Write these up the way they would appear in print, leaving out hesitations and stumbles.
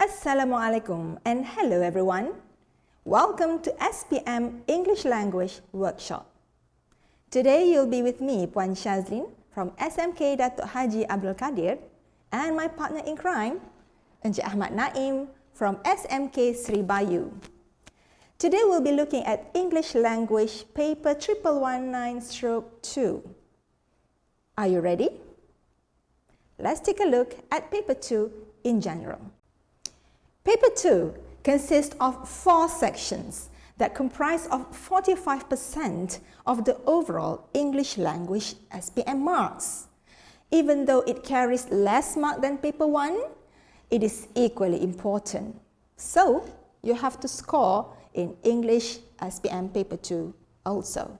Assalamualaikum and hello everyone. Welcome to SPM English Language Workshop. Today you'll be with me, Puan SHAZLIN from SMK DATUK HAJI ABDUL KADIR and my partner in crime, Encik Ahmad NAIM from SMK SERI BAYU. Today we'll be looking at English Language Paper 1119/2. Are you ready? Let's take a look at Paper 2 in general. Paper 2 consists of 4 sections that comprise of 45% of the overall English language SPM marks. Even though it carries less mark than Paper 1, it is equally important. So, you have to score in English SPM Paper 2 also.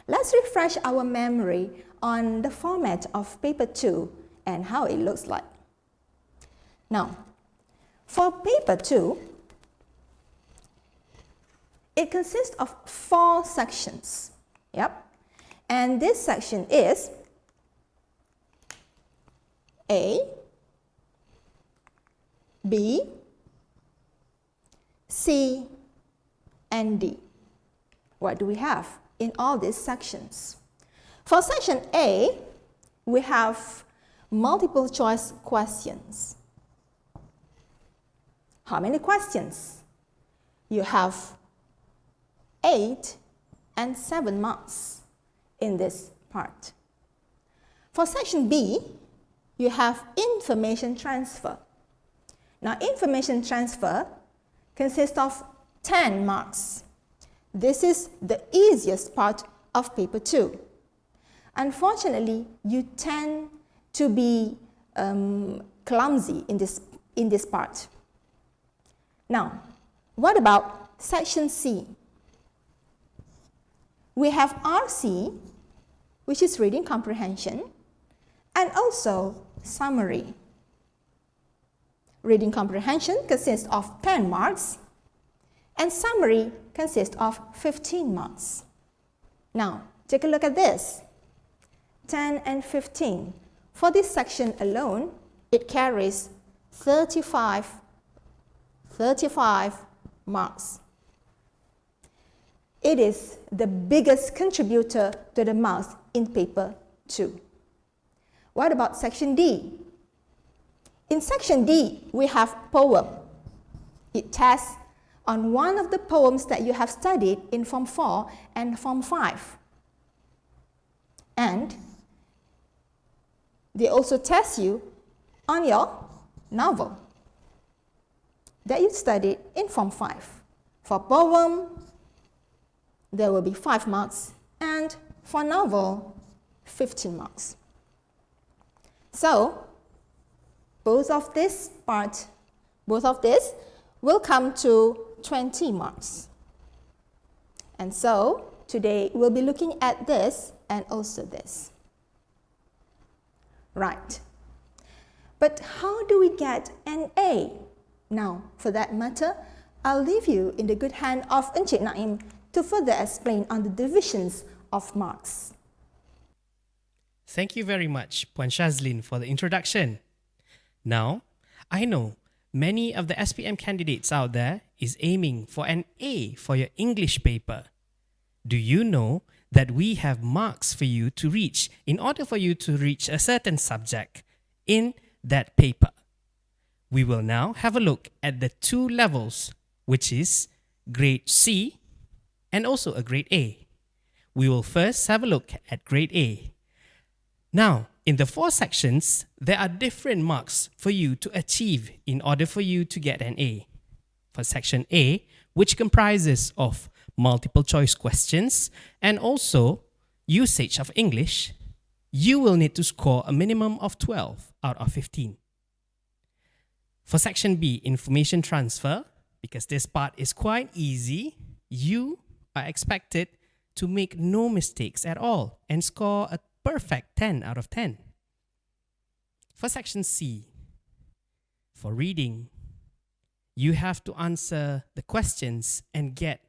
Let's refresh our memory on the format of Paper 2 and how it looks like. Now, for Paper 2, it consists of 4 sections. Yep. And this section is A, B, C, and D. What do we have in all these sections? For section A, we have multiple choice questions. How many questions? You have 8 and 7 marks in this part. For section B, you have information transfer. Now, information transfer consists of 10 marks. This is the easiest part of Paper 2. Unfortunately, you tend to be clumsy in this part. Now, what about section C? We have RC, which is reading comprehension, and also summary. Reading comprehension consists of 10 marks, and summary consists of 15 marks. Now, take a look at this. 10 and 15. For this section alone, it carries 35 marks. It is the biggest contributor to the marks in Paper 2. What about section D? In section D, we have poem. It tests on one of the poems that you have studied in Form 4 and Form 5. And they also test you on your novel that you studied in Form 5. For poem, there will be 5 marks, and for novel, 15 marks. So, both of this will come to 20 marks. And so, today we'll be looking at this and also this. Right. But how do we get an A? Now, for that matter, I'll leave you in the good hand of Encik Naim to further explain on the divisions of marks. Thank you very much, Puan SHAZLIN, for the introduction. Now, I know many of the SPM candidates out there is aiming for an A for your English paper. Do you know that we have marks for you to reach in order for you to reach a certain subject in that paper? We will now have a look at the 2 levels, which is grade C and also a grade A. We will first have a look at grade A. Now, in the 4 sections, there are different marks for you to achieve in order for you to get an A. For section A, which comprises of multiple choice questions and also usage of English, you will need to score a minimum of 12 out of 15. For section B, information transfer, because this part is quite easy, you are expected to make no mistakes at all and score a perfect 10 out of 10. For section C, for reading, you have to answer the questions and get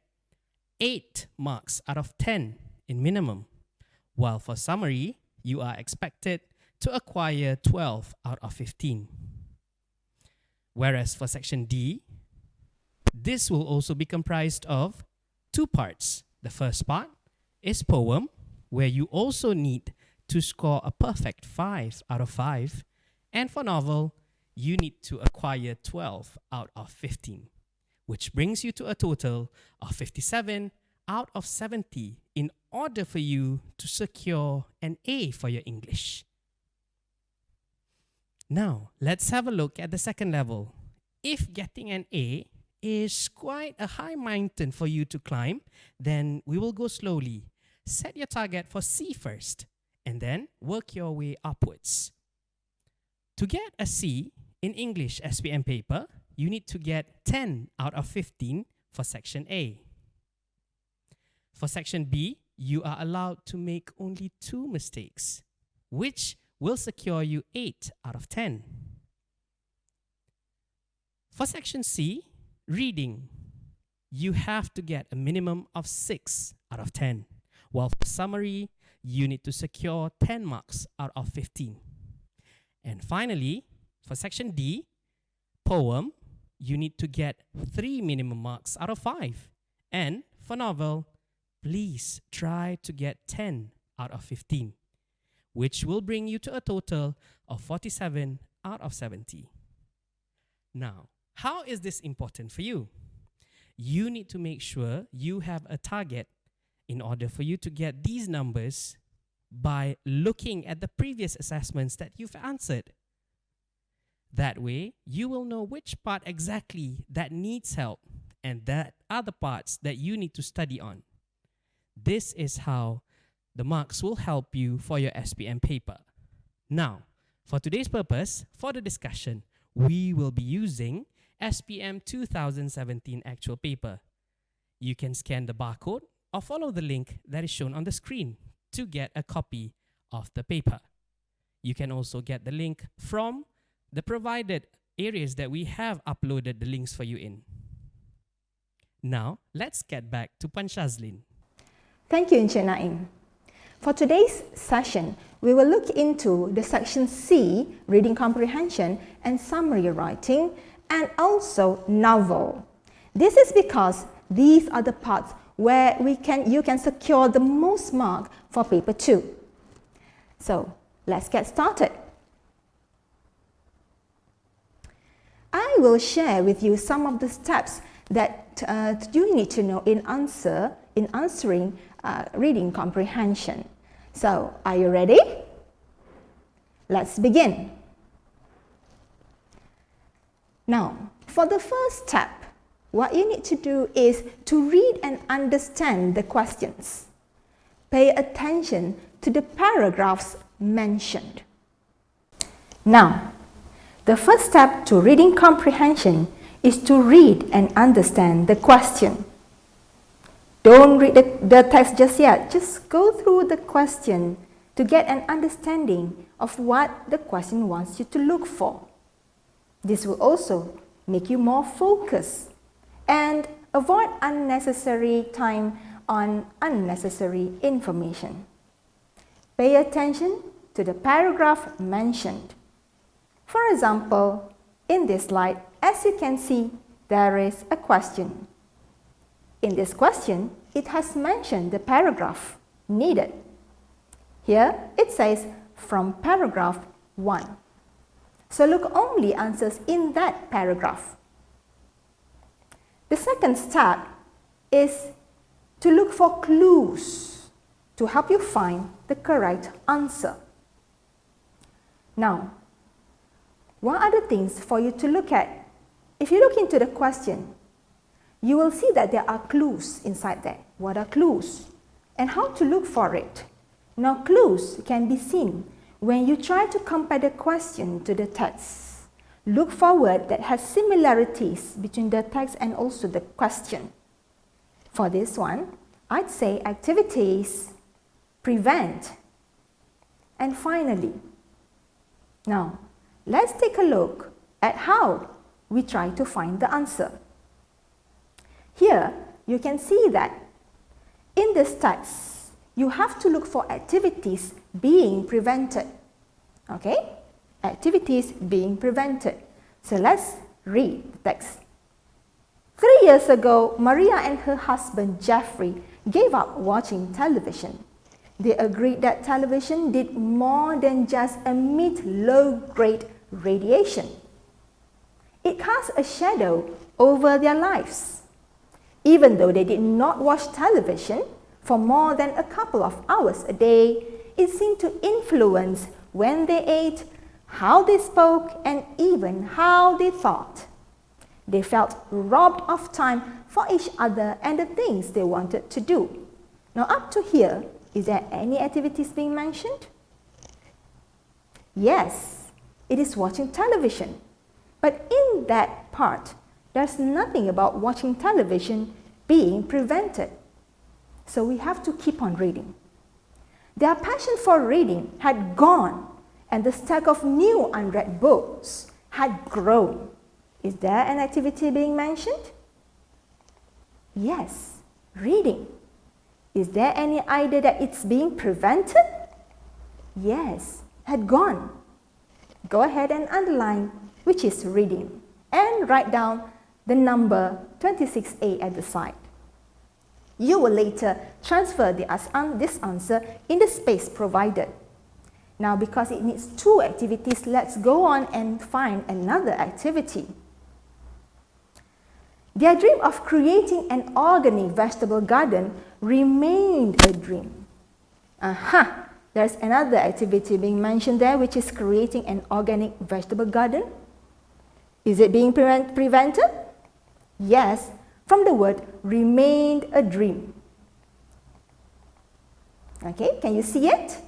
8 marks out of 10 in minimum, while for summary, you are expected to acquire 12 out of 15. Whereas for section D, this will also be comprised of 2 parts. The first part is poem, where you also need to score a perfect 5 out of 5. And for novel, you need to acquire 12 out of 15, which brings you to a total of 57 out of 70 in order for you to secure an A for your English. Now, let's have a look at the second level. If getting an A is quite a high mountain for you to climb, then we will go slowly. Set your target for C first, and then work your way upwards. To get a C in English SPM paper, you need to get 10 out of 15 for section A. For section B, you are allowed to make only 2 mistakes, which will secure you 8 out of 10. For section C, reading, you have to get a minimum of 6 out of 10. While for summary, you need to secure 10 marks out of 15. And finally, for section D, poem, you need to get 3 minimum marks out of 5. And for novel, please try to get 10 out of 15, which will bring you to a total of 47 out of 70. Now, how is this important for you? You need to make sure you have a target in order for you to get these numbers by looking at the previous assessments that you've answered. That way, you will know which part exactly that needs help and that other parts that you need to study on. This is how the marks will help you for your SPM paper. Now, for today's purpose, for the discussion, we will be using SPM 2017 actual paper. You can scan the barcode or follow the link that is shown on the screen to get a copy of the paper. You can also get the link from the provided areas that we have uploaded the links for you in. Now, let's get back to Puan SHAZLIN. Thank you, Encik Naim. For today's session, we will look into the section C, reading comprehension and summary writing, and also novel. This is because these are the parts where you can secure the most mark for paper 2. So, let's get started. I will share with you some of the steps that you need to know in answering reading comprehension. So, are you ready? Let's begin. Now, for the first step, what you need to do is to read and understand the questions. Pay attention to the paragraphs mentioned. Now, the first step to reading comprehension is to read and understand the question. Don't read the text just yet. Just go through the question to get an understanding of what the question wants you to look for. This will also make you more focused and avoid unnecessary time on unnecessary information. Pay attention to the paragraph mentioned. For example, in this slide, as you can see, there is a question. In this question, it has mentioned the paragraph needed. Here, it says from paragraph 1. So look only answers in that paragraph. The second step is to look for clues to help you find the correct answer. Now, what are the things for you to look at? If you look into the question, you will see that there are clues inside there. What are clues? And how to look for it? Now, clues can be seen when you try to compare the question to the text. Look for words that have similarities between the text and also the question. For this one, I'd say activities, prevent, and finally. Now, let's take a look at how we try to find the answer. Here, you can see that in this text, you have to look for activities being prevented. Okay? Activities being prevented. So let's Read the text. 3 years ago, Maria and her husband Jeffrey gave up watching television. They agreed that television did more than just emit low-grade radiation. It cast a shadow over their lives. Even though they did not watch television for more than a couple of hours a day, it seemed to influence when they ate, how they spoke, and even how they thought. They felt robbed of time for each other and the things they wanted to do. Now up to here, is there any activities being mentioned? Yes, it is watching television. But in that part, there's nothing about watching television being prevented. So we have to keep on reading. Their passion for reading had gone, and the stack of new unread books had grown. Is there an activity being mentioned? Yes, reading. Is there any idea that it's being prevented? Yes, had gone. Go ahead and underline which is reading and write down the number 26A at the side. You will later transfer this answer in the space provided. Now, because it needs 2 activities, let's go on and find another activity. Their dream of creating an organic vegetable garden remained a dream. There's another activity being mentioned there, which is creating an organic vegetable garden. Is it being prevented? Yes, from the word remained a dream. Okay, can you see it?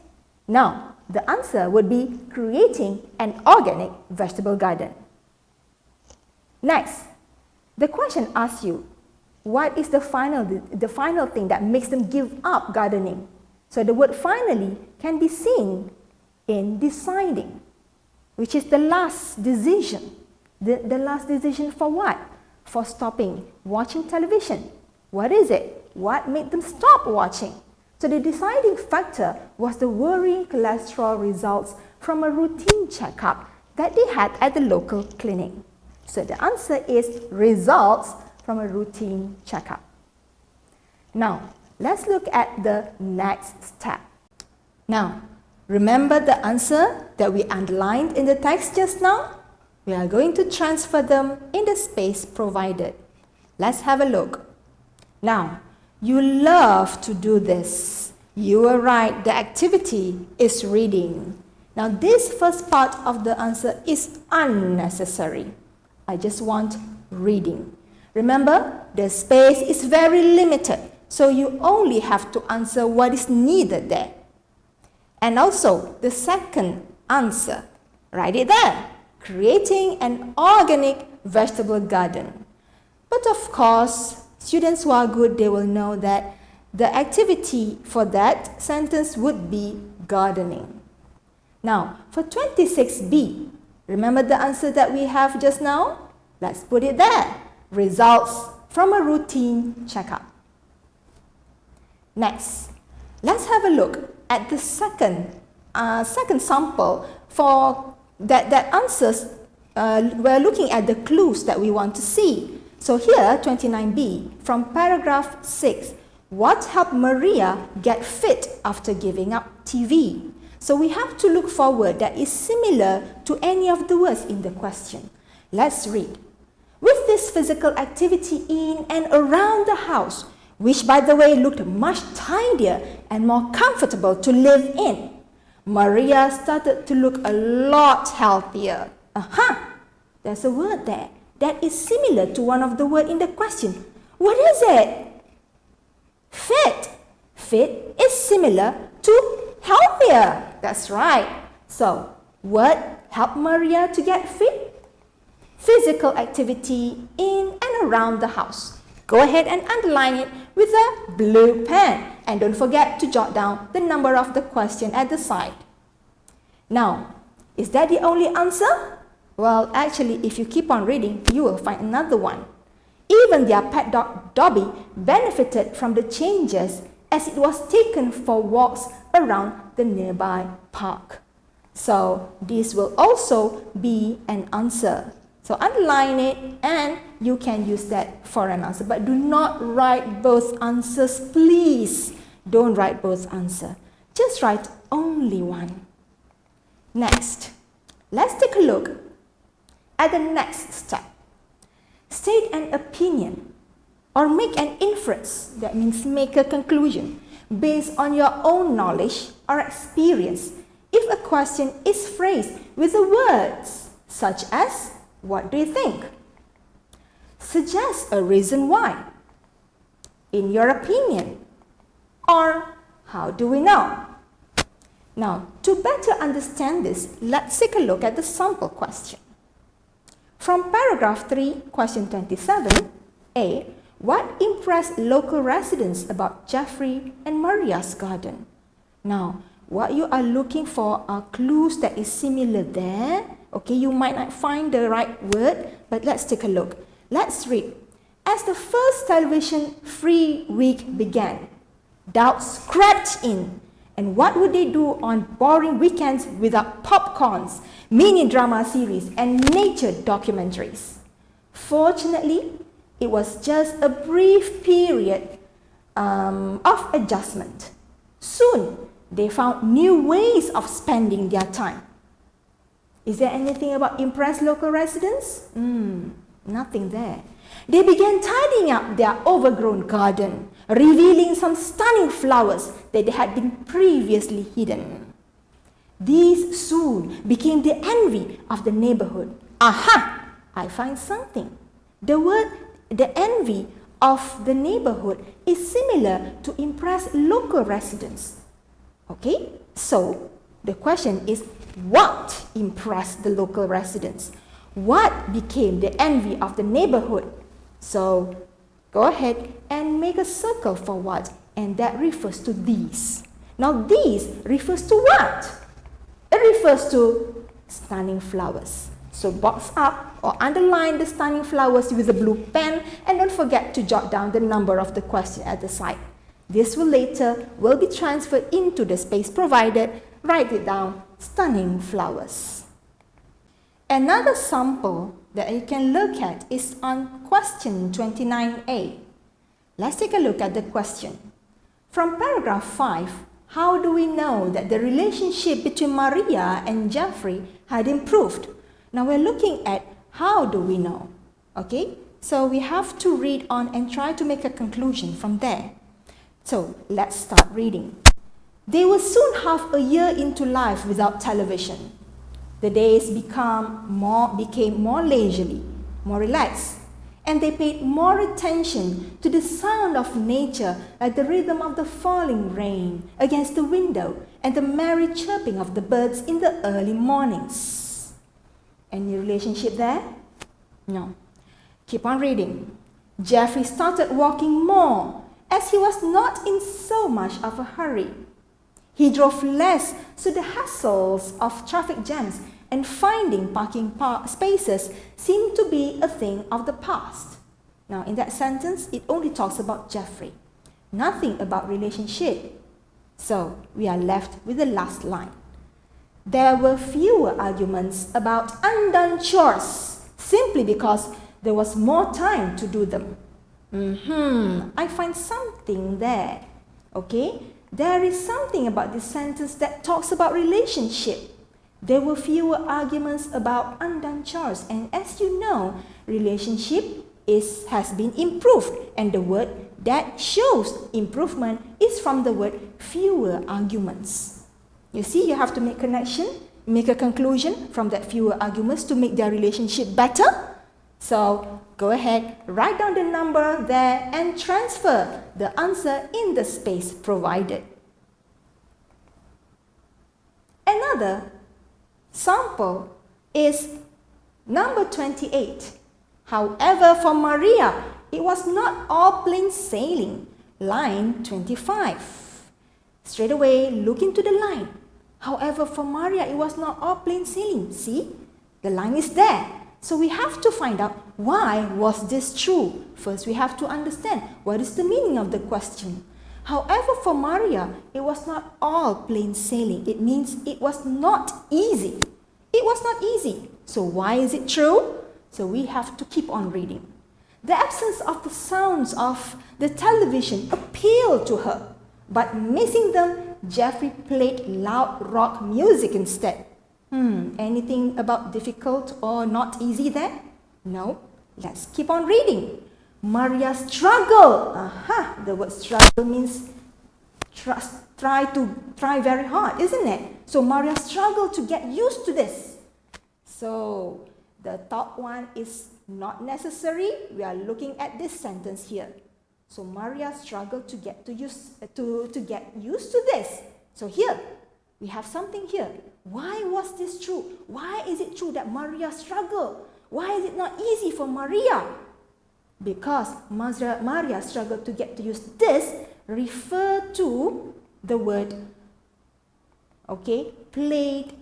Now, the answer would be creating an organic vegetable garden. Next, the question asks you, what is the final thing that makes them give up gardening? So the word finally can be seen in deciding, which is the last decision. The last decision for what? For stopping watching television. What is it? What made them stop watching? So the deciding factor was the worrying cholesterol results from a routine checkup that they had at the local clinic. So the answer is results from a routine checkup. Now, let's look at the next step. Now, remember the answer that we underlined in the text just now? We are going to transfer them in the space provided. Let's have a look. Now, you love to do this. You were right, the activity is reading. Now, this first part of the answer is unnecessary. I just want reading. Remember, the space is very limited, so you only have to answer what is needed there. And also, the second answer, write it there. Creating an organic vegetable garden. But of course, students who are good, they will know that the activity for that sentence would be gardening. Now, for 26B, remember the answer that we have just now? Let's put it there. Results from a routine checkup. Next, let's have a look at the second sample for that answers. We're looking at the clues that we want to see. So here, 29B, from paragraph 6, what helped Maria get fit after giving up TV? So we have to look for a word that is similar to any of the words in the question. Let's read. With this physical activity in and around the house, which by the way looked much tidier and more comfortable to live in, Maria started to look a lot healthier. There's a word there that is similar to one of the words in the question. What is it? Fit. Fit is similar to healthier. That's right. So, what helped Maria to get fit? Physical activity in and around the house. Go ahead and underline it with a blue pen. And don't forget to jot down the number of the question at the side. Now, is that the only answer? Well, actually, if you keep on reading, you will find another one. Even their pet dog, Dobby, benefited from the changes as it was taken for walks around the nearby park. So, this will also be an answer. So underline it and you can use that for an answer. But do not write both answers, please. Don't write both answers. Just write only one. Next, let's take a look at the next step. State an opinion or make an inference, that means make a conclusion, based on your own knowledge or experience if a question is phrased with the words such as, what do you think? Suggest a reason why, in your opinion, or how do we know? Now, to better understand this, let's take a look at the sample question. From paragraph 3, question 27, A. What impressed local residents about Jeffrey and Maria's garden? Now, what you are looking for are clues that is similar there. Okay, you might not find the right word, but let's take a look. Let's read. As the first television-free week began, doubts crept in. And what would they do on boring weekends without popcorns, mini drama series, and nature documentaries? Fortunately, it was just a brief period of adjustment. Soon, they found new ways of spending their time. Is there anything about impressed local residents? Nothing there. They began tidying up their overgrown garden, revealing some stunning flowers that had been previously hidden. These soon became the envy of the neighborhood. Aha! I find something. The envy of the neighborhood is similar to impressed local residents. Okay, so the question is, what impressed the local residents? What became the envy of the neighborhood? So go ahead and make a circle for what, and that refers to these. Now these refers to what? It refers to stunning flowers. So box up or underline the stunning flowers with a blue pen, and don't forget to jot down the number of the question at the side. This will be transferred into the space provided. Write it down, stunning flowers. Another sample that you can look at is on question 29A. Let's take a look at the question. From paragraph 5, how do we know that the relationship between Maria and Jeffrey had improved? Now we're looking at how do we know, okay? So we have to read on and try to make a conclusion from there. So let's start reading. They were soon half a year into life without television. The days became more leisurely, more relaxed, and they paid more attention to the sound of nature, like the rhythm of the falling rain against the window and the merry chirping of the birds in the early mornings. Any relationship there? No. Keep on reading. Jeffrey started walking more, as he was not in so much of a hurry. He drove less, so the hassles of traffic jams and finding parking spaces seemed to be a thing of the past. Now, in that sentence, it only talks about Jeffrey, nothing about relationship. So, we are left with the last line. There were fewer arguments about undone chores, simply because there was more time to do them. I find something there. Okay? There is something about this sentence that talks about relationship. There were fewer arguments about undone chores, and as you know, relationship has been improved, and the word that shows improvement is from the word fewer arguments. You see, you have to make connection, make a conclusion from that fewer arguments to make their relationship better. So go ahead, write down the number there and transfer the answer in the space provided. Another sample is number 28. However, for Maria, it was not all plain sailing. Line 25. Straight away, look into the line. However, for Maria, it was not all plain sailing. See, the line is there. So we have to find out why was this true. First, we have to understand what is the meaning of the question. However, for Maria, it was not all plain sailing. It means it was not easy. It was not easy. So why is it true? So we have to keep on reading. The absence of the sounds of the television appealed to her, but missing them, Jeffrey played loud rock music instead. Anything about difficult or not easy there? No. Let's keep on reading. Maria struggled. The word struggle means try very hard, isn't it? So Maria struggled to get used to this. So the top one is not necessary. We are looking at this sentence here. So Maria struggled to get used to this. So here we have something here. Why was this true? Why is it true that Maria struggled? Why is it not easy for Maria? Because Maria struggled to get used to this refer to the word, played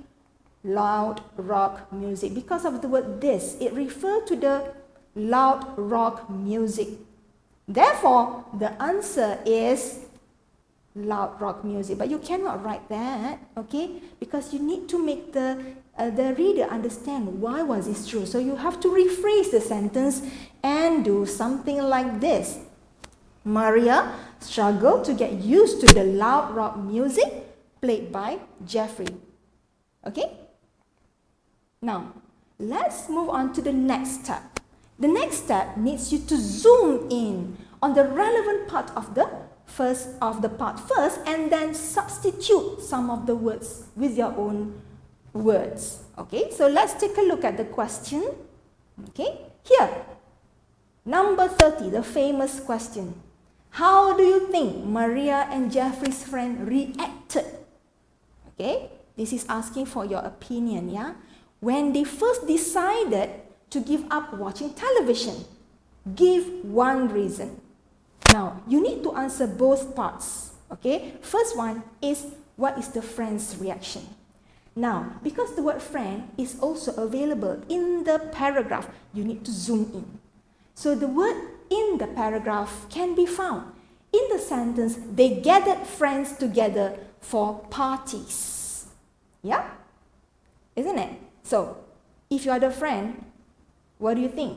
loud rock music. Because of the word this, it referred to the loud rock music. Therefore, the answer is loud rock music. But you cannot write that, because you need to make the reader understand why was this true. So you have to rephrase the sentence and do something like this. Maria struggled to get used to the loud rock music played by Jeffrey. Now, let's move on to the next step. The next step needs you to zoom in on the relevant part of the part first, and then substitute some of the words with your own words. So let's take a look at the question. Here, number 30, the famous question. How do you think Maria and Jeffrey's friend reacted? This is asking for your opinion, when they first decided to give up watching television. Give one reason. Now, you need to answer both parts. First one is, what is the friend's reaction? Now, because the word friend is also available in the paragraph, you need to zoom in. So the word in the paragraph can be found in the sentence, they gathered friends together for parties. Isn't it? So, if you are the friend, what do you think?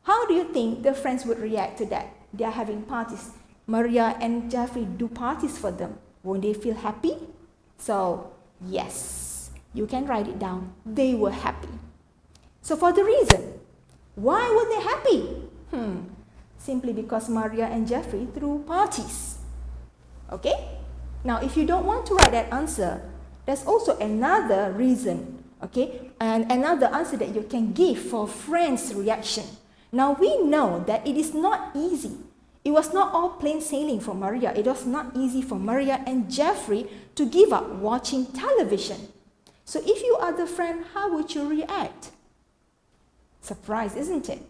How do you think the friends would react to that? They are having parties. Maria and Jeffrey do parties for them. Won't they feel happy? So, yes, you can write it down. They were happy. So for the reason, why were they happy? Simply because Maria and Jeffrey threw parties. Now, if you don't want to write that answer, there's also another reason, and another answer that you can give for friends' reaction. Now, we know that it is not easy. It was not all plain sailing for Maria. It was not easy for Maria and Jeffrey to give up watching television. So if you are the friend, how would you react? Surprised, isn't it?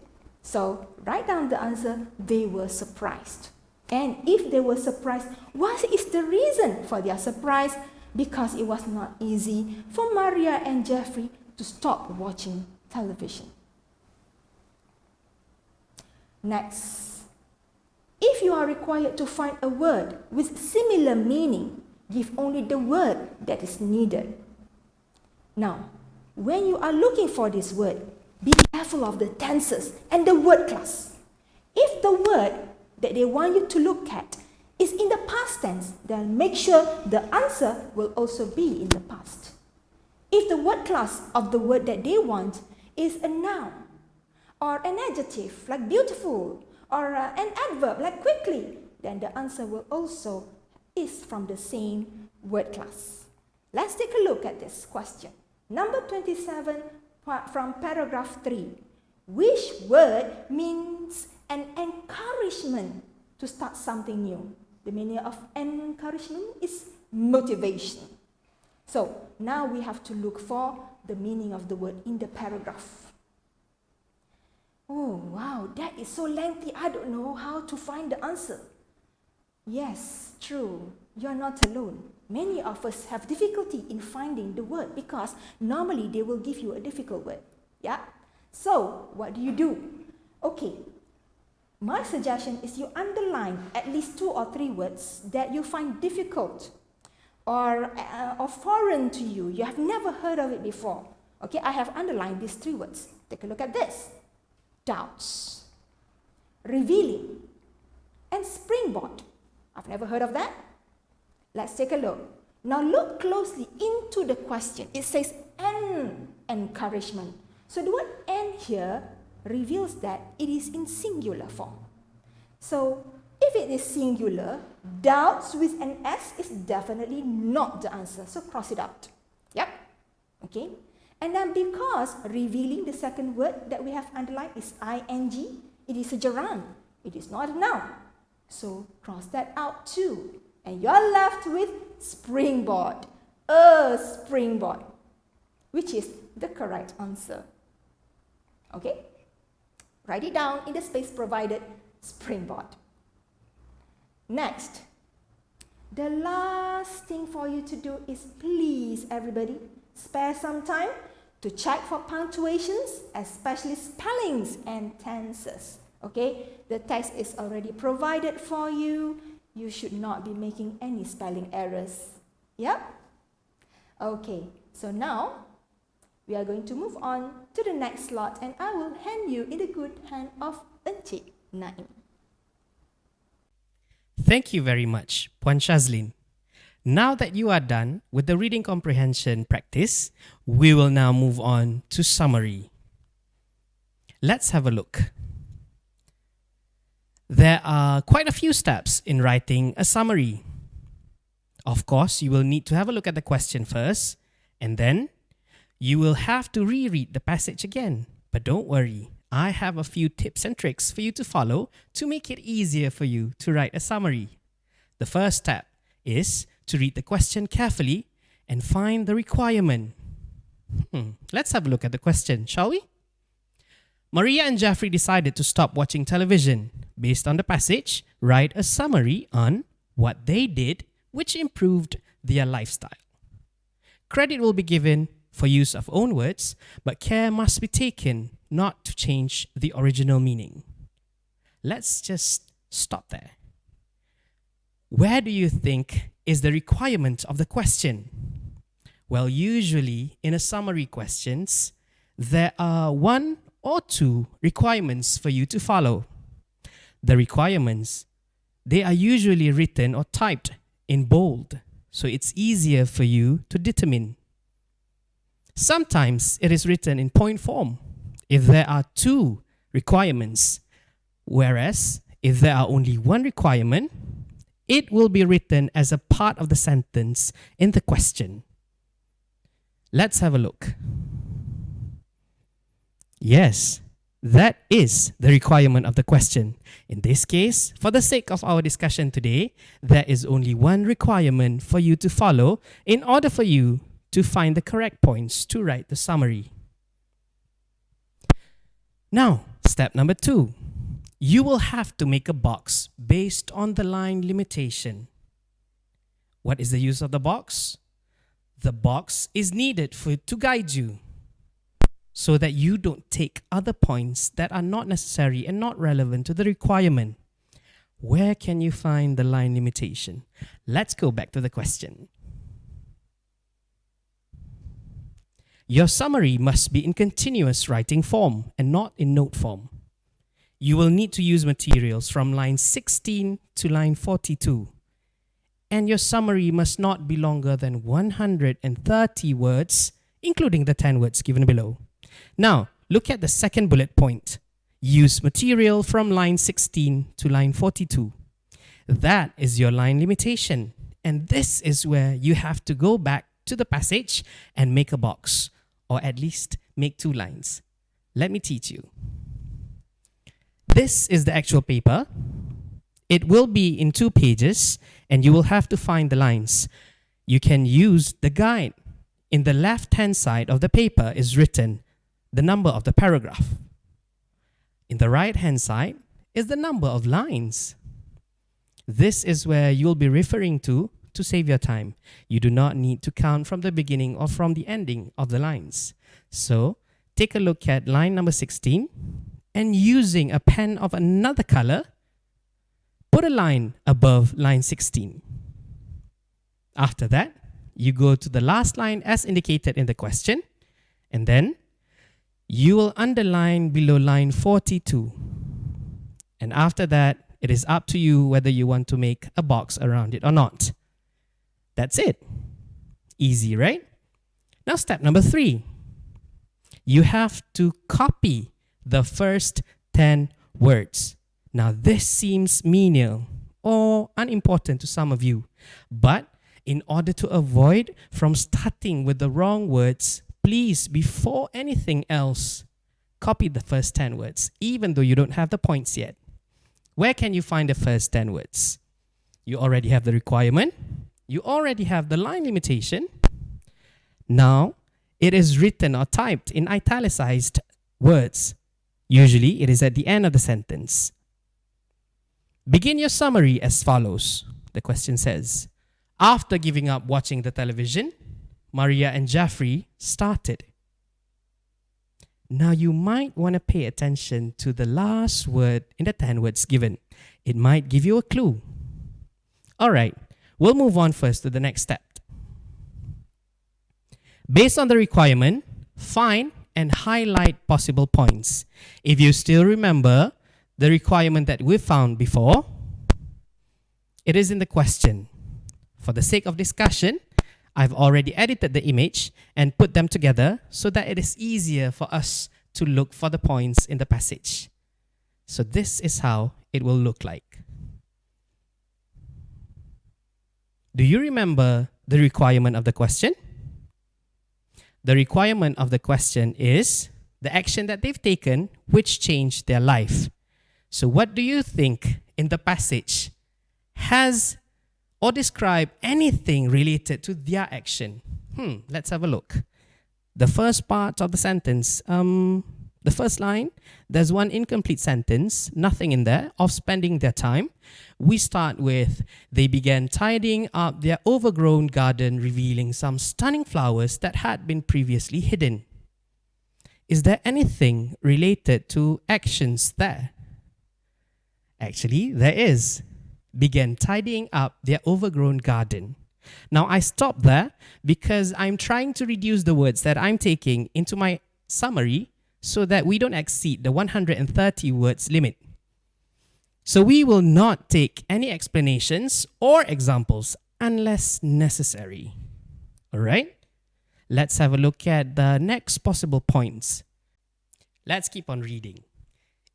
So write down the answer, they were surprised. And if they were surprised, what is the reason for their surprise? Because it was not easy for Maria and Jeffrey to stop watching television. Next, if you are required to find a word with similar meaning, give only the word that is needed. Now, when you are looking for this word, be careful of the tenses and the word class. If the word that they want you to look at is in the past tense, then make sure the answer will also be in the past. If the word class of the word that they want is a noun, or an adjective like beautiful, or an adverb like quickly, then the answer will also is from the same word class. Let's take a look at this question. Number 27 from paragraph 3. Which word means an encouragement to start something new? The meaning of encouragement is motivation. So now we have to look for the meaning of the word in the paragraph. Oh, wow, that is so lengthy. I don't know how to find the answer. Yes, true. You are not alone. Many of us have difficulty in finding the word because normally they will give you a difficult word. So, what do? My suggestion is you underline at least 2 or 3 words that you find difficult or foreign to you. You have never heard of it before. I have underlined these 3 words. Take a look at this. Doubts, revealing, and springboard. I've never heard of that. Let's take a look. Now look closely into the question. It says an encouragement. So the word "and" here reveals that it is in singular form. So if it is singular, doubts with an S is definitely not the answer. So cross it out. Yep. Okay. And then because revealing, the second word that we have underlined is ing, it is a gerund. It is not a noun. So cross that out too. And you're left with springboard. A springboard, which is the correct answer. Okay? Write it down in the space provided, springboard. Next, the last thing for you to do is, please everybody, spare some time to check for punctuations, especially spellings and tenses. Okay? The text is already provided for you. You should not be making any spelling errors. Yeah? Okay, so now we are going to move on to the next slot, and I will hand you in the good hand of Encik Naim. Thank you very much, Puan SHAZLIN. Now that you are done with the reading comprehension practice, we will now move on to summary. Let's have a look. There are quite a few steps in writing a summary. Of course, you will need to have a look at the question first, and then you will have to reread the passage again. But don't worry, I have a few tips and tricks for you to follow to make it easier for you to write a summary. The first step is to read the question carefully and find the requirement. Let's have a look at the question, shall we? Maria and Jeffrey decided to stop watching television. Based on the passage, write a summary on what they did which improved their lifestyle. Credit will be given for use of own words, but care must be taken not to change the original meaning. Let's just stop there. Where do you think is the requirement of the question? Well, usually in a summary questions, there are one or two requirements for you to follow. The requirements, they are usually written or typed in bold, so it's easier for you to determine. Sometimes it is written in point form if there are two requirements, whereas if there are only one requirement, it will be written as a part of the sentence in the question. Let's have a look. Yes, that is the requirement of the question. In this case, for the sake of our discussion today, there is only one requirement for you to follow in order for you to find the correct points to write the summary. Now, step number 2. You will have to make a box based on the line limitation. What is the use of the box? The box is needed to guide you so that you don't take other points that are not necessary and not relevant to the requirement. Where can you find the line limitation? Let's go back to the question. Your summary must be in continuous writing form and not in note form. You will need to use materials from line 16 to line 42. And your summary must not be longer than 130 words, including the 10 words given below. Now, look at the second bullet point. Use material from line 16 to line 42. That is your line limitation. And this is where you have to go back to the passage and make a box, or at least make 2 lines. Let me teach you. This is the actual paper. It will be in 2 pages, and you will have to find the lines. You can use the guide. In the left-hand side of the paper is written the number of the paragraph. In the right-hand side is the number of lines. This is where you'll be referring to save your time. You do not need to count from the beginning or from the ending of the lines. So, take a look at line number 16, and using a pen of another color, put a line above line 16. After that, you go to the last line as indicated in the question, and then you will underline below line 42. And after that, it is up to you whether you want to make a box around it or not. That's it. Easy, right? Now step number 3. You have to copy the first 10 words. Now this seems menial or unimportant to some of you, but in order to avoid from starting with the wrong words, please, before anything else, copy the first 10 words, even though you don't have the points yet. Where can you find the first 10 words? You already have the requirement. You already have the line limitation. Now, it is written or typed in italicized words. Usually, it is at the end of the sentence. Begin your summary as follows. The question says, after giving up watching the television, Maria and Jeffrey started. Now you might want to pay attention to the last word in the 10 words given. It might give you a clue. All right, we'll move on first to the next step. Based on the requirement, find and highlight possible points. If you still remember the requirement that we found before, it is in the question. For the sake of discussion, I've already edited the image and put them together so that it is easier for us to look for the points in the passage. So this is how it will look like. Do you remember the requirement of the question? The requirement of the question is the action that they've taken which changed their life. So what do you think in the passage has or describe anything related to their action? Let's have a look. The first part of the sentence, the first line, there's one incomplete sentence, nothing in there, of spending their time. We start with, they began tidying up their overgrown garden, revealing some stunning flowers that had been previously hidden. Is there anything related to actions there? Actually, there is. Began tidying up their overgrown garden. Now, I stopped there because I'm trying to reduce the words that I'm taking into my summary so that we don't exceed the 130 words limit. So we will not take any explanations or examples unless necessary. All right? Let's have a look at the next possible points. Let's keep on reading.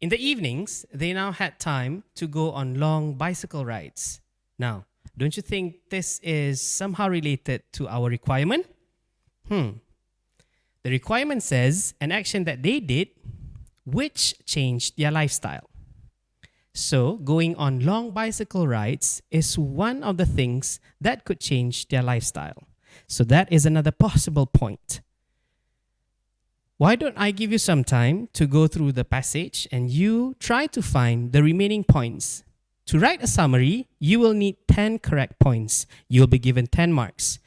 In the evenings, they now had time to go on long bicycle rides. Now, don't you think this is somehow related to our requirement? The requirement says an action that they did which changed their lifestyle. So, going on long bicycle rides is one of the things that could change their lifestyle. So that is another possible point. Why don't I give you some time to go through the passage and you try to find the remaining points. To write a summary, you will need 10 correct points. You'll be given 10 marks.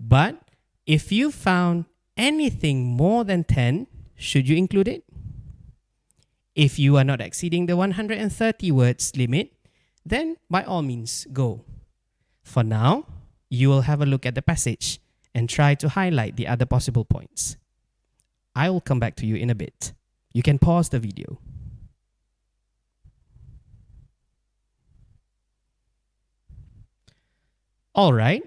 But if you found anything more than 10, should you include it? If you are not exceeding the 130 words limit, then by all means, go. For now, you will have a look at the passage and try to highlight the other possible points. I will come back to you in a bit. You can pause the video. All right,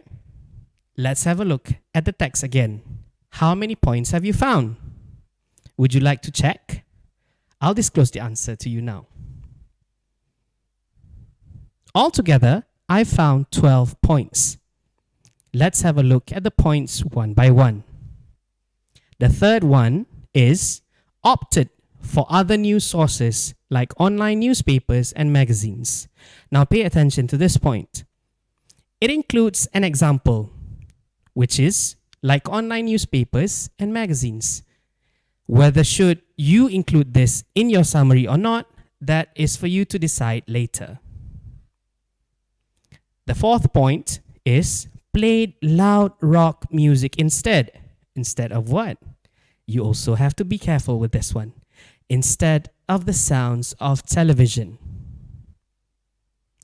let's have a look at the text again. How many points have you found? Would you like to check? I'll disclose the answer to you now. Altogether, I found 12 points. Let's have a look at the points one by one. The third one is opted for other news sources like online newspapers and magazines. Now pay attention to this point. It includes an example, which is like online newspapers and magazines. Whether should you include this in your summary or not, that is for you to decide later. The fourth point is played loud rock music instead. Instead of what? You also have to be careful with this one. Instead of the sounds of television.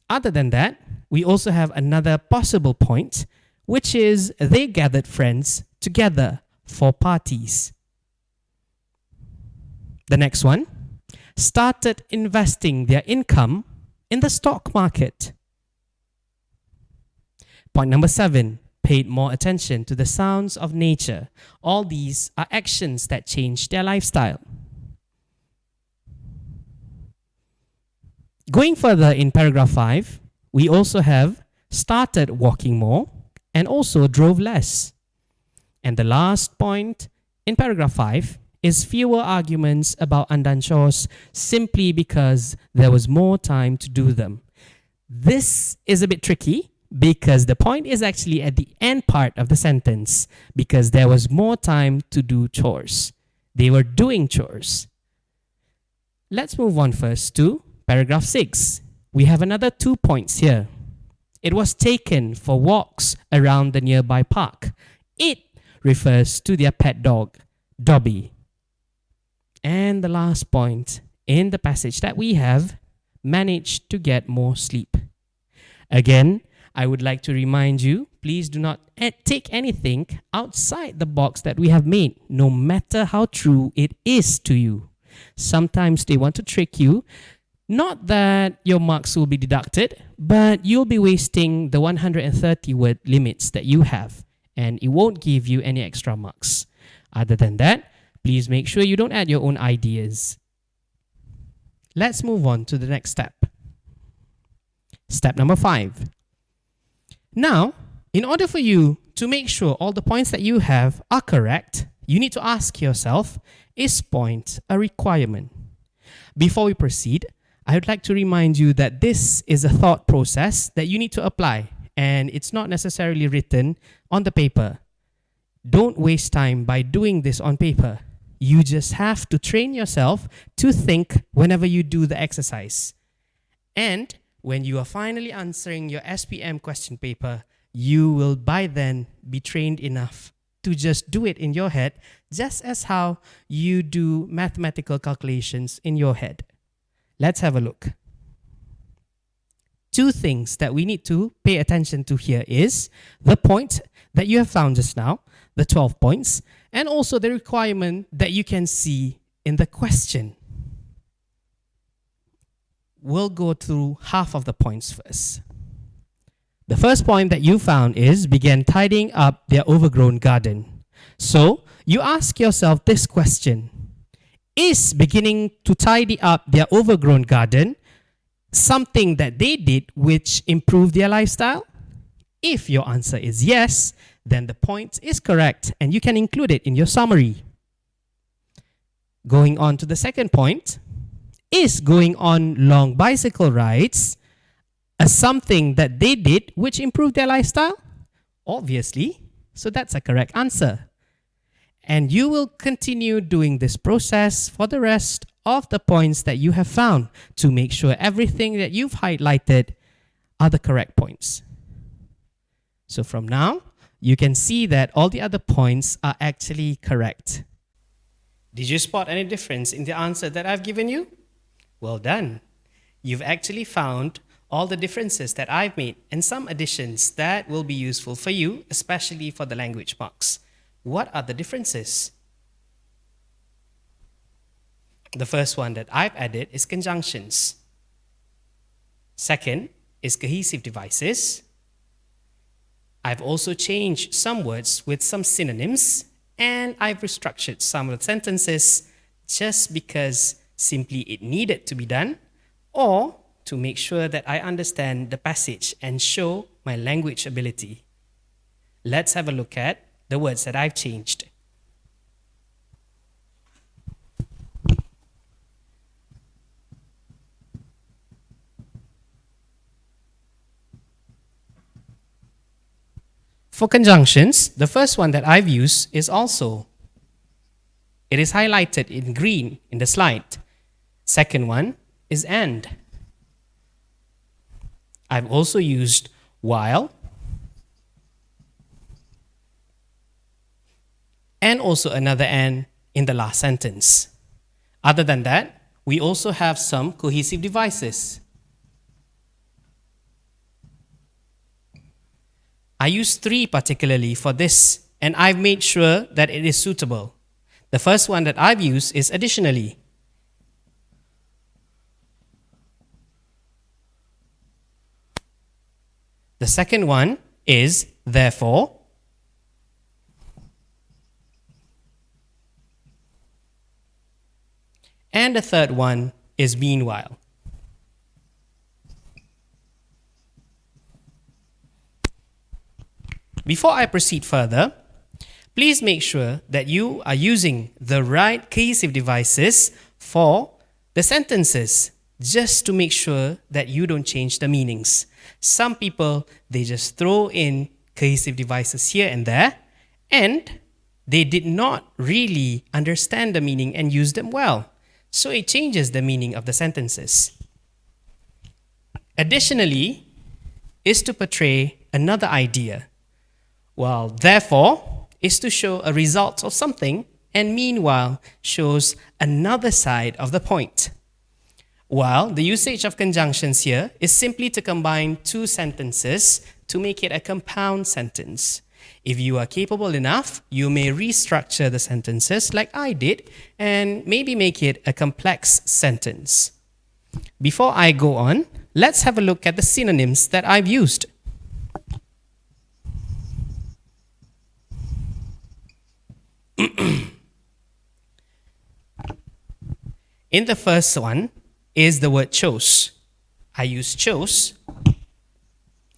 Other than that, we also have another possible point, which is they gathered friends together for parties. The next one, started investing their income in the stock market. Point number 7, paid more attention to the sounds of nature. All these are actions that change their lifestyle. Going further in paragraph 5, we also have started walking more and also drove less. And the last point in paragraph 5 is fewer arguments about undone chores simply because there was more time to do them. This is a bit tricky because the point is actually at the end part of the sentence, because there was more time to do chores. They were doing chores. Let's move on first to paragraph 6. We have another 2 points here. It was taken for walks around the nearby park. It refers to their pet dog, Dobby. And the last point in the passage that we have, managed to get more sleep. Again, I would like to remind you, please do not take anything outside the box that we have made, no matter how true it is to you. Sometimes they want to trick you. Not that your marks will be deducted, but you'll be wasting the 130 word limits that you have, and it won't give you any extra marks. Other than that, please make sure you don't add your own ideas. Let's move on to the next step. Step number 5. Now, in order for you to make sure all the points that you have are correct, you need to ask yourself, is point a requirement? Before we proceed, I would like to remind you that this is a thought process that you need to apply, and it's not necessarily written on the paper. Don't waste time by doing this on paper. You just have to train yourself to think whenever you do the exercise. And when you are finally answering your SPM question paper, you will by then be trained enough to just do it in your head, just as how you do mathematical calculations in your head. Let's have a look. 2 things that we need to pay attention to here is the point that you have found just now, the 12 points, and also the requirement that you can see in the question. We'll go through half of the points first. The first point that you found is began tidying up their overgrown garden. So you ask yourself this question: is beginning to tidy up their overgrown garden something that they did which improved their lifestyle? If your answer is yes, then the point is correct and you can include it in your summary. Going on to the second point, is going on long bicycle rides something that they did which improved their lifestyle? Obviously, so that's a correct answer. And you will continue doing this process for the rest of the points that you have found to make sure everything that you've highlighted are the correct points. So from now, you can see that all the other points are actually correct. Did you spot any difference in the answer that I've given you? Well done. You've actually found all the differences that I've made and some additions that will be useful for you, especially for the language marks. What are the differences? The first one that I've added is conjunctions. Second is cohesive devices. I've also changed some words with some synonyms, and I've restructured some of the sentences just because simply it needed to be done, or to make sure that I understand the passage and show my language ability. Let's have a look at the words that I've changed. For conjunctions, the first one that I've used is also. It is highlighted in green in the slide. Second one is and. I've also used while and also another and in the last sentence. Other than that, we also have some cohesive devices. I use 3 particularly for this, and I've made sure that it is suitable. The first one that I've used is additionally. The second one is therefore. And the third one is meanwhile. Before I proceed further, please make sure that you are using the right cohesive devices for the sentences, just to make sure that you don't change the meanings. Some people, they just throw in cohesive devices here and there, and they did not really understand the meaning and use them well. So it changes the meaning of the sentences. Additionally, is to portray another idea. Well, therefore is to show a result of something, and meanwhile shows another side of the point. While the usage of conjunctions here is simply to combine two sentences to make it a compound sentence. If you are capable enough, you may restructure the sentences like I did and maybe make it a complex sentence. Before I go on, let's have a look at the synonyms that I've used. In the first one is the word chose. I use chose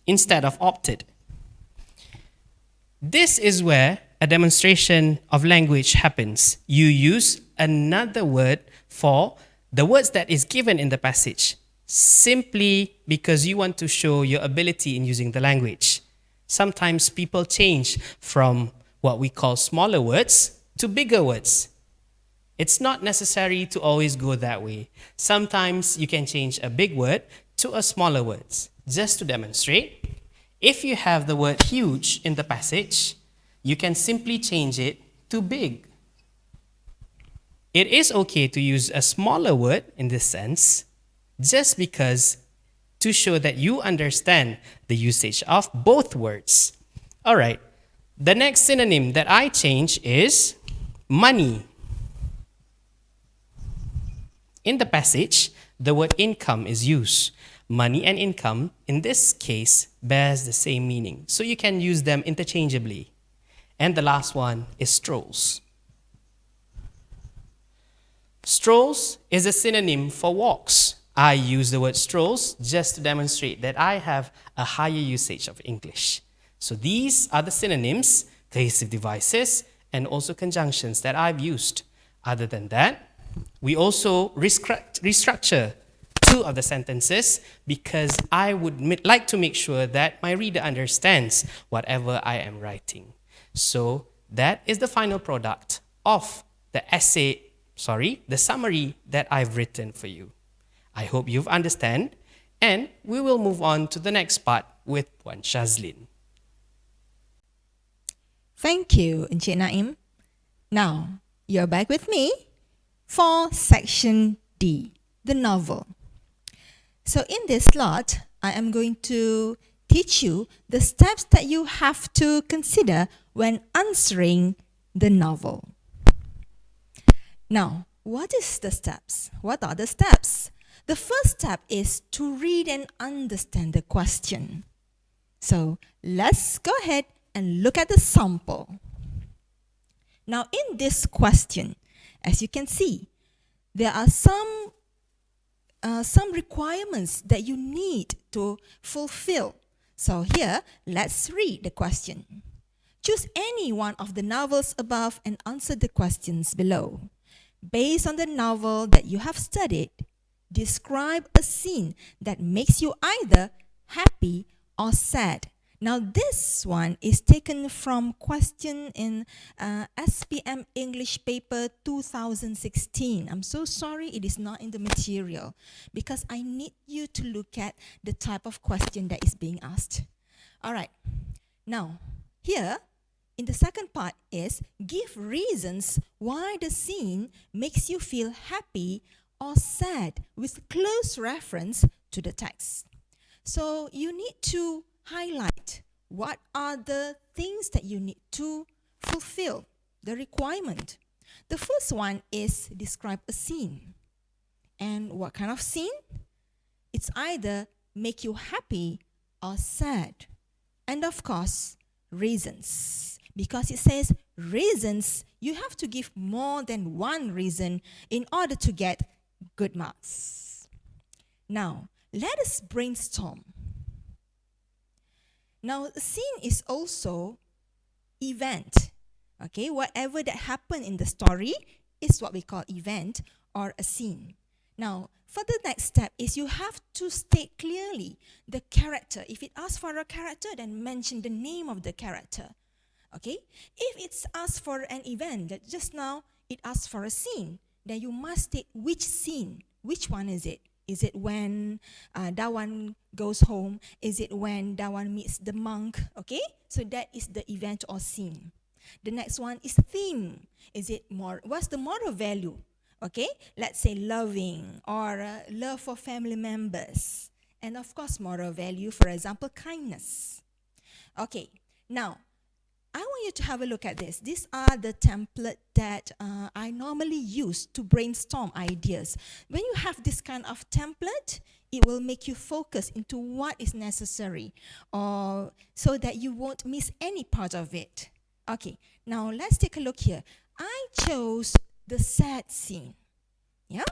instead of opted. This is where a demonstration of language happens. You use another word for the words that is given in the passage, simply because you want to show your ability in using the language. Sometimes people change from what we call smaller words to bigger words. It's not necessary to always go that way. Sometimes you can change a big word to a smaller word. Just to demonstrate, if you have the word huge in the passage, you can simply change it to big. It is okay to use a smaller word in this sense, just because to show that you understand the usage of both words. All right, the next synonym that I change is money. In the passage, the word income is used. Money and income, in this case, bears the same meaning. So you can use them interchangeably. And the last one is strolls. Strolls is a synonym for walks. I use the word strolls just to demonstrate that I have a higher usage of English. So these are the synonyms, cohesive devices, and also conjunctions that I've used. Other than that, we also restructure two of the sentences because I would like to make sure that my reader understands whatever I am writing. So that is the final product of the the summary that I've written for you. I hope you've understand, and we will move on to the next part with Puan SHAZLIN. Thank you, Encik Naim. Now, you're back with me for section D, the novel. So in this slot, I am going to teach you the steps that you have to consider when answering the novel. Now, what is the steps? What are the steps? The first step is to read and understand the question. So let's go ahead and look at the sample. Now in this question, as you can see, there are some requirements that you need to fulfill. So here, let's read the question. Choose any one of the novels above and answer the questions below. Based on the novel that you have studied, describe a scene that makes you either happy or sad. Now this one is taken from question in SPM English paper 2016. I'm so sorry it is not in the material because I need you to look at the type of question that is being asked. All right, now here in the second part is give reasons why the scene makes you feel happy or sad with close reference to the text. So you need to highlight what are the things that you need to fulfill, the requirement. The first one is describe a scene. And what kind of scene? It's either make you happy or sad. And of course, reasons. Because it says reasons, you have to give more than one reason in order to get good marks. Now, let us brainstorm. Now, scene is also event. Okay, whatever that happened in the story is what we call event or a scene. Now, for the next step is you have to state clearly the character. If it asks for a character, then mention the name of the character. Okay? If it's asked for an event, that just now it asks for a scene, then you must state which scene. Which one is it? Is it when Dawan goes home? Is it when Dawan meets the monk? Okay? So that is the event or scene. The next one is theme. Is it more? What's the moral value? Okay, let's say loving or love for family members. And of course, moral value, for example, kindness. Okay, now, I want you to have a look at this. These are the templates that I normally use to brainstorm ideas. When you have this kind of template, it will make you focus into what is necessary or so that you won't miss any part of it. Okay, now let's take a look here. I chose the sad scene. Yeah?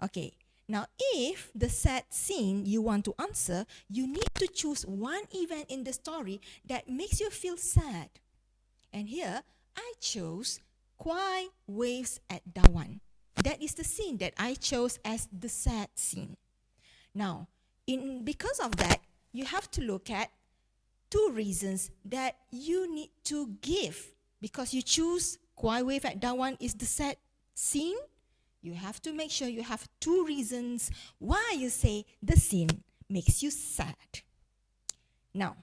Okay. Now, if the sad scene you want to answer, you need to choose one event in the story that makes you feel sad. And here, I chose Kwai waves at Dawan. That is the scene that I chose as the sad scene. Now, because of that, you have to look at two reasons that you need to give. Because you choose Kwai wave at Dawan is the sad scene, you have to make sure you have two reasons why you say the scene makes you sad. Now,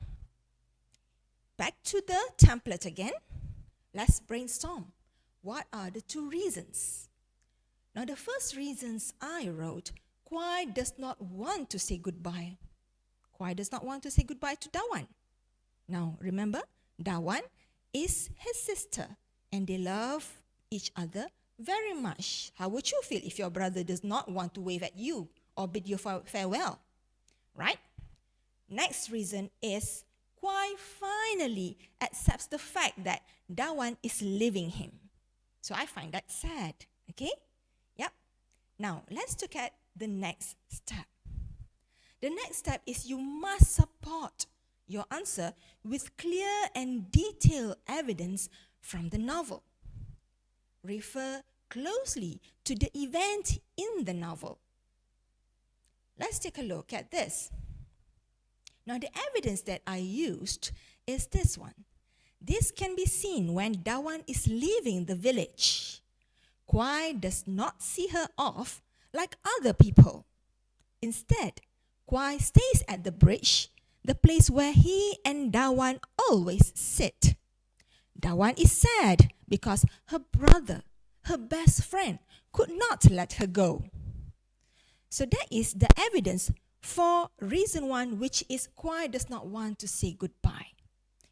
back to the template again. Let's brainstorm. What are the two reasons? Now, the first reasons I wrote, Kwai does not want to say goodbye. Kwai does not want to say goodbye to Dawan. Now, remember, Dawan is his sister and they love each other very much. How would you feel if your brother does not want to wave at you or bid you farewell? Right? Next reason is Kwai finally accepts the fact that Dawan is leaving him. So I find that sad. Okay? Yep. Now, let's look at the next step. The next step is you must support your answer with clear and detailed evidence from the novel. Refer closely to the event in the novel. Let's take a look at this. Now, the evidence that I used is this one. This can be seen when Dawan is leaving the village. Kwai does not see her off like other people. Instead, Kwai stays at the bridge, the place where he and Dawan always sit. Dawan is sad because her brother, her best friend, could not let her go. So that is the evidence for reason one, which is Kwai does not want to say goodbye.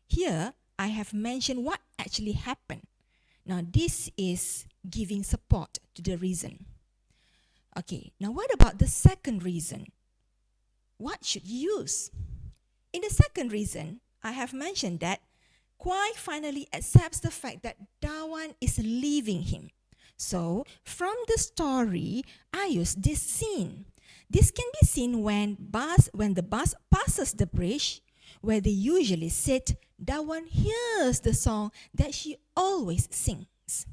Here, I have mentioned what actually happened. Now, this is giving support to the reason. Okay, now what about the second reason? What should you use? In the second reason, I have mentioned that Kwai finally accepts the fact that Dawan is leaving him. So, from the story, I use this scene. This can be seen when the bus passes the bridge, where they usually sit. Dawan hears the song that she always sings.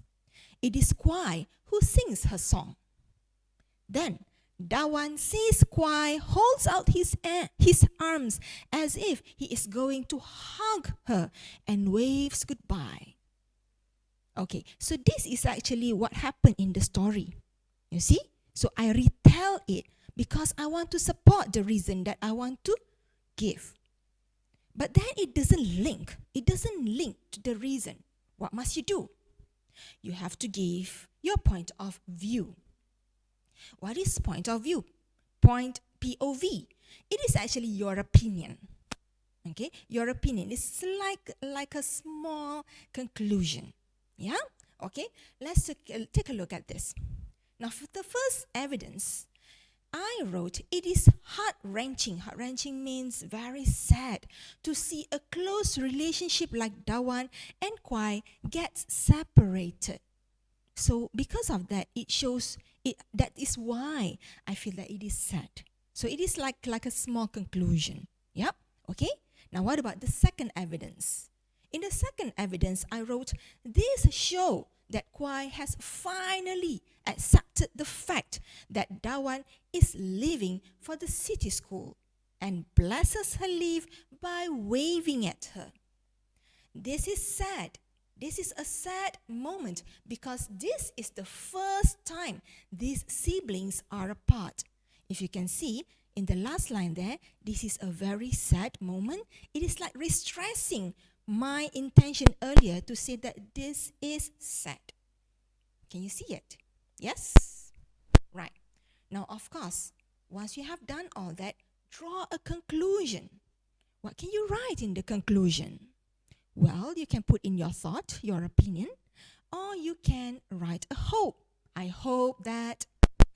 It is Kwai who sings her song. Then, Dawan sees Kwai holds out his arms as if he is going to hug her and waves goodbye. Okay, so this is actually what happened in the story. You see? So I retell it because I want to support the reason that I want to give. But then it doesn't link. It doesn't link to the reason. What must you do? You have to give your point of view. What is point of view? Point POV. It is actually your opinion. Okay? Your opinion is like a small conclusion. Yeah? Okay? Let's take a look at this. Now, for the first evidence, I wrote, it is heart-wrenching. Heart-wrenching means very sad to see a close relationship like Dawan and Kwai gets separated. So because of that, it shows that is why I feel that it is sad. So it is like a small conclusion. Yep. Okay. Now what about the second evidence? In the second evidence, I wrote, this show that Kwai has finally accepted the fact that Dawan is leaving for the city school and blesses her leave by waving at her. This is sad. This is a sad moment because this is the first time these siblings are apart. If you can see, in the last line there, this is a very sad moment. It is like restressing my intention earlier to say that this is sad. Can you see it? Yes? Right. Now, of course, once you have done all that, draw a conclusion. What can you write in the conclusion? Well, you can put in your thought, your opinion, or you can write a hope. I hope that,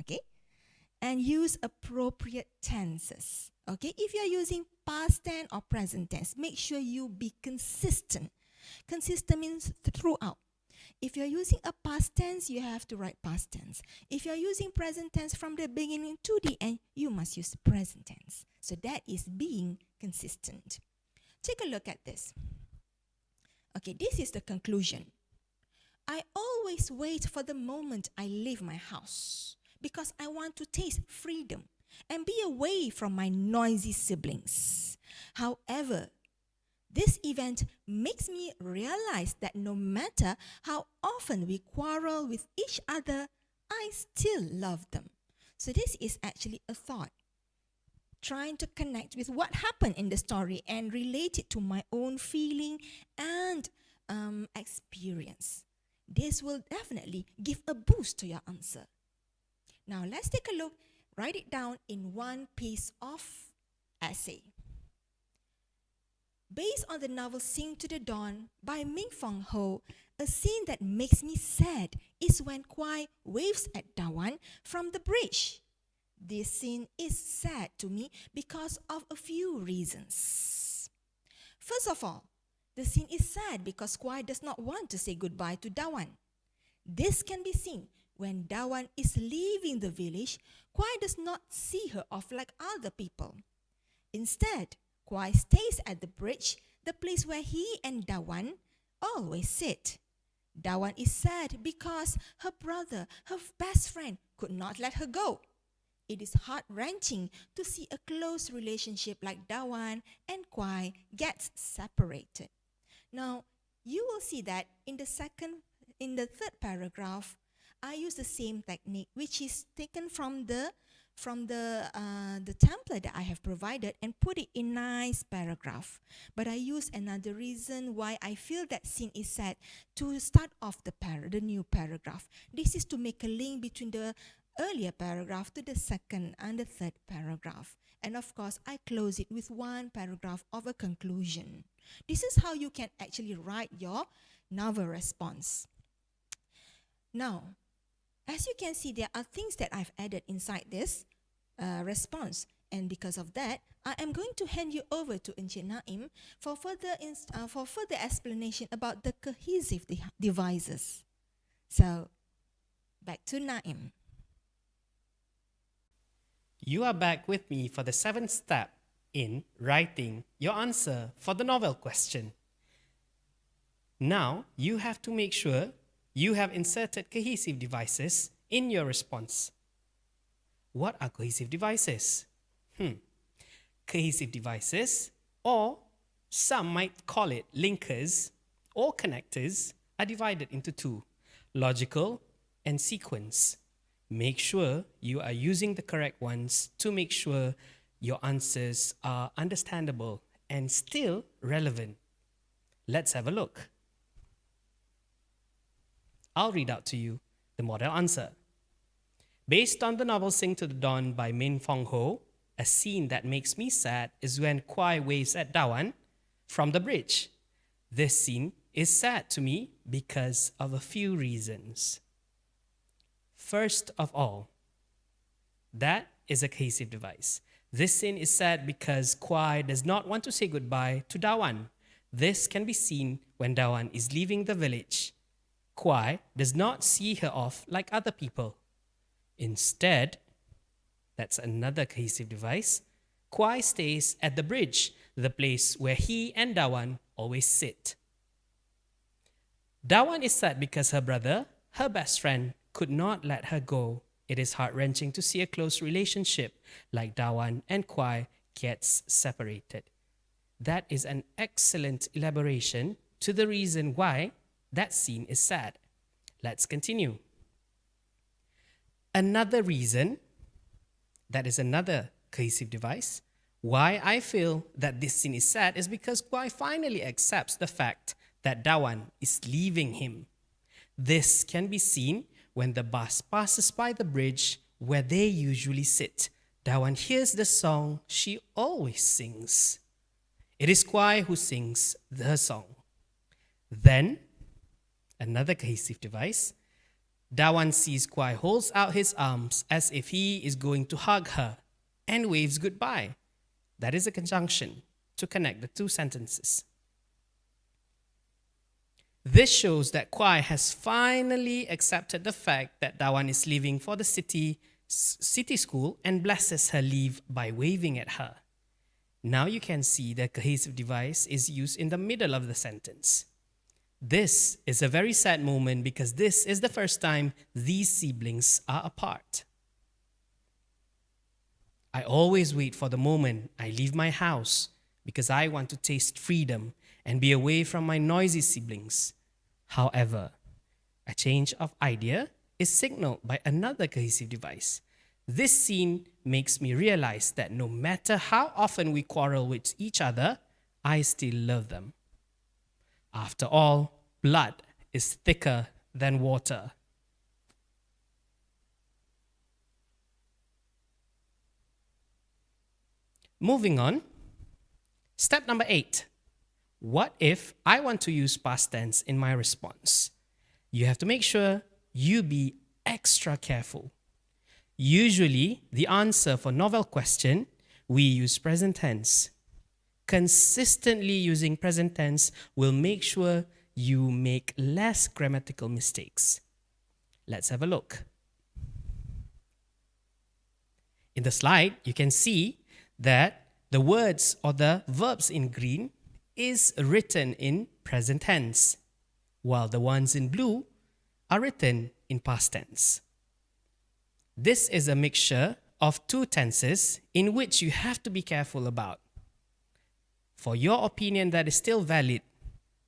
okay? And use appropriate tenses. Okay, if you're using past tense or present tense, make sure you be consistent. Consistent means throughout. If you're using a past tense, you have to write past tense. If you're using present tense from the beginning to the end, you must use present tense. So that is being consistent. Take a look at this. Okay, this is the conclusion. I always wait for the moment I leave my house because I want to taste freedom and be away from my noisy siblings. However, this event makes me realize that no matter how often we quarrel with each other, I still love them. So this is actually a thought, trying to connect with what happened in the story and relate it to my own feeling and experience. This will definitely give a boost to your answer. Now let's take a look. Write it down in one piece of essay. Based on the novel Sing to the Dawn by Min Fong Ho, a scene that makes me sad is when Kwai waves at Dawan from the bridge. This scene is sad to me because of a few reasons. First of all, the scene is sad because Kwai does not want to say goodbye to Dawan. This can be seen when Dawan is leaving the village. Kwai does not see her off like other people. Instead, Kwai stays at the bridge, the place where he and Dawan always sit. Dawan is sad because her brother, her best friend, could not let her go. It is heart-wrenching to see a close relationship like Dawan and Kwai gets separated. Now, you will see that in the third paragraph, I use the same technique, which is taken from the template that I have provided and put it in nice paragraph. But I use another reason why I feel that scene is sad to start off the new paragraph. This is to make a link between the earlier paragraph to the second and the third paragraph. And of course, I close it with one paragraph of a conclusion. This is how you can actually write your novel response. Now, as you can see, there are things that I've added inside this response. And because of that, I am going to hand you over to Encik Naim for further explanation about the cohesive devices. So, back to Naim. You are back with me for the 7th step in writing your answer for the novel question. Now, you have to make sure you have inserted cohesive devices in your response. What are cohesive devices? Cohesive devices, or some might call it linkers or connectors, are divided into two: logical and sequence. Make sure you are using the correct ones to make sure your answers are understandable and still relevant. Let's have a look. I'll read out to you the model answer. Based on the novel Sing to the Dawn by Min Fong Ho, a scene that makes me sad is when Kwai waves at Dawan from the bridge. This scene is sad to me because of a few reasons. First of all, that is a cohesive device. This scene is sad because Kwai does not want to say goodbye to Dawan. This can be seen when Dawan is leaving the village. Kwai does not see her off like other people. Instead, that's another cohesive device, Kwai stays at the bridge, the place where he and Dawan always sit. Dawan is sad because her brother, her best friend, could not let her go. It is heart-wrenching to see a close relationship like Dawan and Kwai gets separated. That is an excellent elaboration to the reason why that scene is sad. Let's continue. Another reason, that is another cohesive device, why I feel that this scene is sad is because Kwai finally accepts the fact that Dawan is leaving him. This can be seen when the bus passes by the bridge where they usually sit. Dawan hears the song she always sings. It is Kwai who sings the song. Then, another cohesive device, Dawan sees Kwai holds out his arms as if he is going to hug her and waves goodbye. That is a conjunction to connect the two sentences. This shows that Kwai has finally accepted the fact that Dawan is leaving for the city school and blesses her leave by waving at her. Now you can see the cohesive device is used in the middle of the sentence. This is a very sad moment because this is the first time these siblings are apart. I always wait for the moment I leave my house because I want to taste freedom and be away from my noisy siblings. However, a change of idea is signaled by another cohesive device. This scene makes me realize that no matter how often we quarrel with each other, I still love them. After all, blood is thicker than water. Moving on, step number 8. What if I want to use past tense in my response? You have to make sure you be extra careful. Usually, the answer for novel question, we use present tense. Consistently using present tense will make sure you make less grammatical mistakes. Let's have a look. In the slide, you can see that the words or the verbs in green is written in present tense, while the ones in blue are written in past tense. This is a mixture of two tenses in which you have to be careful about. For your opinion that is still valid,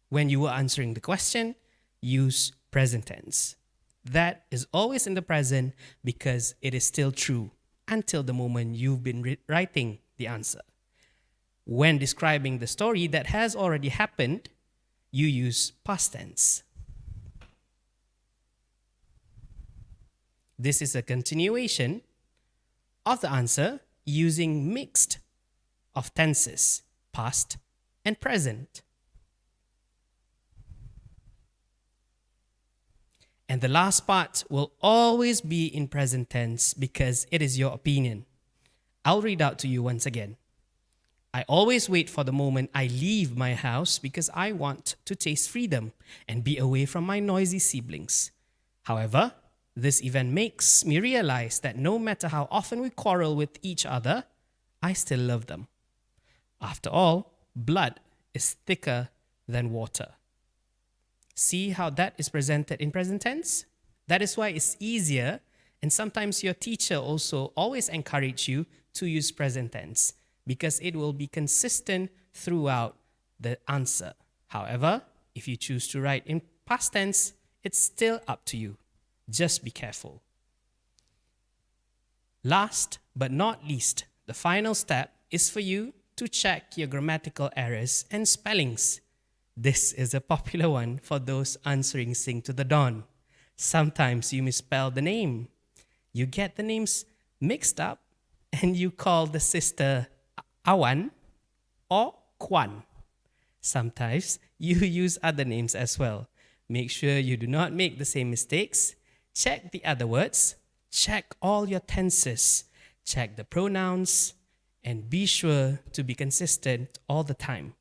when you were answering the question, use present tense. That is always in the present because it is still true until the moment you've been writing the answer. When describing the story that has already happened, you use past tense. This is a continuation of the answer using mixed of tenses, past and present. And the last part will always be in present tense because it is your opinion. I'll read out to you once again. I always wait for the moment I leave my house because I want to taste freedom and be away from my noisy siblings. However, this event makes me realize that no matter how often we quarrel with each other, I still love them. After all, blood is thicker than water. See how that is presented in present tense? That is why it's easier, and sometimes your teacher also always encourages you to use present tense because it will be consistent throughout the answer. However, if you choose to write in past tense, it's still up to you. Just be careful. Last but not least, the final step is for you to check your grammatical errors and spellings. This is a popular one for those answering Sing to the Dawn. Sometimes you misspell the name. You get the names mixed up and you call the sister Awan or Kwan. Sometimes you use other names as well. Make sure you do not make the same mistakes. Check the other words. Check all your tenses. check the pronouns, and be sure to be consistent all the time.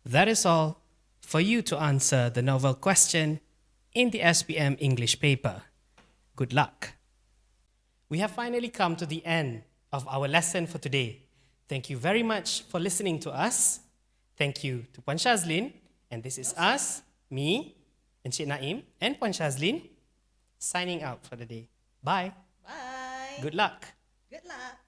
That is all for you to answer the novel question in the SPM English paper. Good luck. We have finally come to the end of our lesson for today. Thank you very much for listening to us. Thank you to Puan SHAZLIN, and this is us, me, and Cik Naim, and Puan SHAZLIN, signing out for the day. Bye. Bye. Good luck. Good luck.